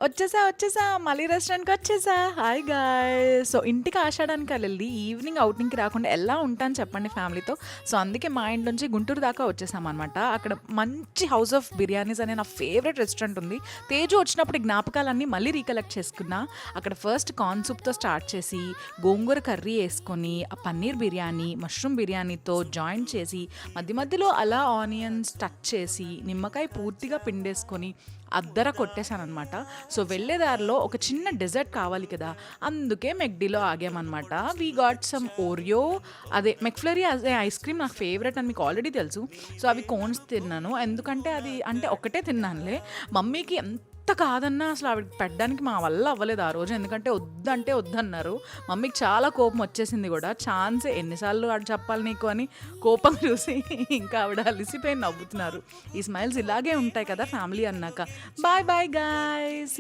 వచ్చేసా మళ్ళీ రెస్టారెంట్‌కి వచ్చేసా. Hi guys. సో, ఇంటికి ఆషాఢానికి వెళ్ళి ఈవినింగ్ ఔటింగ్‌కి రాకుండా ఎలా ఉంటాను చెప్పండి ఫ్యామిలీతో. సో, అందుకే మా ఇంటి నుంచి గుంటూరు దాకా వచ్చేసామనమాట. అక్కడ మంచి హౌస్ ఆఫ్ బిర్యానీస్ అనే నా ఫేవరెట్ రెస్టారెంట్ ఉంది. తేజు వచ్చినప్పుడు ఈ జ్ఞాపకాలన్నీ మళ్ళీ రీకలెక్ట్ చేసుకున్నా. అక్కడ ఫస్ట్ కార్న్ సూప్‌తో స్టార్ట్ చేసి, గోంగూర కర్రీ యేసుకొని, ఆ పన్నీర్ బిర్యానీ, మష్రూమ్ బిర్యానీతో జాయిన్ చేసి, మధ్య మధ్యలో అలా ఆనియన్స్ టచ్ చేసి, నిమ్మకాయ పూర్తిగా పిండేసుకొని అద్దర కొట్టేసాననమాట. సో, వెళ్ళే దారిలో ఒక చిన్న డెజర్ట్ కావాలి కదా! అందుకే మెక్‌డీలో ఆగామనమాట. వి గాట్ సమ్ ఓరియో అదే మెక్‌ఫ్లరీ అదే ఐస్ క్రీమ్ నాకు ఫేవరెట్ అని మీకు ఆల్రెడీ తెలుసు. సో, అవి కోన్స్ తిన్నాను. ఎందుకంటే అది అంటే ఒక్కటే తిన్నానులే. మమ్మీకి ఎంత కాదన్నా అసలు ఆవిడకి పెట్టడానికి మా వల్ల అవ్వలేదు ఆ రోజు. ఎందుకంటే వద్దంటే వద్దన్నారు. మమ్మీకి చాలా కోపం వచ్చేసింది గూడా. ఛాన్సే ఎన్ని సార్లు ఆడు చెప్పాలి నీకు అని కోపం చూసి ఇంకా ఆవిడ అలిసిపోయి నవ్వుతున్నారు. ఈ స్మైల్స్ ఇలాగే ఉంటాయి కదా ఫ్యామిలీ అన్నాక. Bye bye guys.